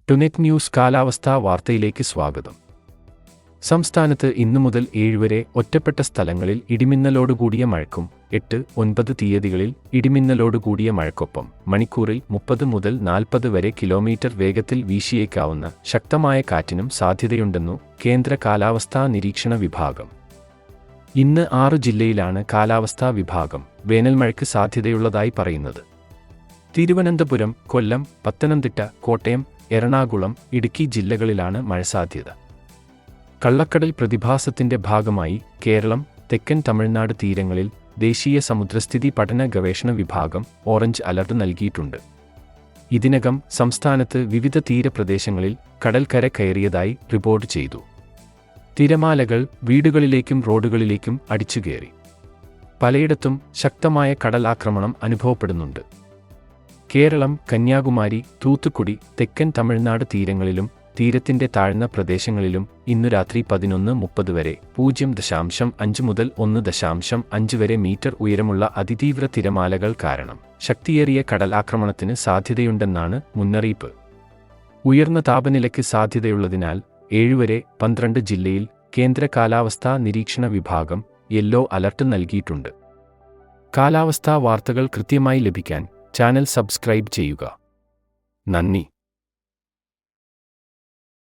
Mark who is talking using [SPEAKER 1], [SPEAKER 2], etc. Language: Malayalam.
[SPEAKER 1] ടുനെറ്റ് ന്യൂസ് കാലാവസ്ഥാ വാർത്തയിലേക്ക് സ്വാഗതം. സംസ്ഥാനത്ത് ഇന്നു മുതൽ 7 വരെ ഒറ്റപ്പെട്ട സ്ഥലങ്ങളിൽ ഇടിമിന്നലോടുകൂടിയ മഴയ്ക്കും 8-9 തീയതികളിൽ ഇടിമിന്നലോടുകൂടിയ മഴയ്ക്കൊപ്പം മണിക്കൂറിൽ 30 മുതൽ 40 വരെ കിലോമീറ്റർ വേഗത്തിൽ വീശിയേക്കാവുന്ന ശക്തമായ കാറ്റിനും സാധ്യതയുണ്ടെന്നു കേന്ദ്ര കാലാവസ്ഥാ നിരീക്ഷണ വിഭാഗം. ഇന്ന് 6 ജില്ലയിലാണ് കാലാവസ്ഥാ വിഭാഗം വേനൽമഴയ്ക്ക് സാധ്യതയുള്ളതായി പറയുന്നത്. തിരുവനന്തപുരം, കൊല്ലം, പത്തനംതിട്ട, കോട്ടയം, എറണാകുളം, ഇടുക്കി ജില്ലകളിലാണ് മഴ സാധ്യത. കള്ളക്കടൽ പ്രതിഭാസത്തിന്റെ ഭാഗമായി കേരളം, തെക്കൻ തമിഴ്നാട് തീരങ്ങളിൽ ദേശീയ സമുദ്രസ്ഥിതി പഠന ഗവേഷണ വിഭാഗം ഓറഞ്ച് അലർട്ട് നൽകിയിട്ടുണ്ട്. ഇതിനകം സംസ്ഥാനത്ത് വിവിധ തീരപ്രദേശങ്ങളിൽ കടൽക്കര കയറിയതായി റിപ്പോർട്ട് ചെയ്തു. തിരമാലകൾ വീടുകളിലേക്കും റോഡുകളിലേക്കും അടിച്ചുകയറി. പലയിടത്തും ശക്തമായ കടലാക്രമണം അനുഭവപ്പെടുന്നുണ്ട്. കേരളം, കന്യാകുമാരി, തൂത്തുക്കുടി, തെക്കൻ തമിഴ്നാട് തീരങ്ങളിലും തീരത്തിന്റെ താഴ്ന്ന പ്രദേശങ്ങളിലും ഇന്നു രാത്രി 11:30 വരെ 0.5 മുതൽ 1.5 വരെ മീറ്റർ ഉയരമുള്ള അതിതീവ്ര തിരമാലകൾ കാരണം ശക്തിയേറിയ കടലാക്രമണത്തിന് സാധ്യതയുണ്ടെന്നാണ് മുന്നറിയിപ്പ്. ഉയർന്ന താപനിലയ്ക്ക് സാധ്യതയുള്ളതിനാൽ 7 വരെ 12 ജില്ലയിൽ കേന്ദ്ര കാലാവസ്ഥാ നിരീക്ഷണ വിഭാഗം യെല്ലോ അലർട്ട് നൽകിയിട്ടുണ്ട്. കാലാവസ്ഥാ വാർത്തകൾ കൃത്യമായി ലഭിക്കാൻ ചാനൽ സബ്സ്ക്രൈബ് ചെയ്യുക. നന്ദി.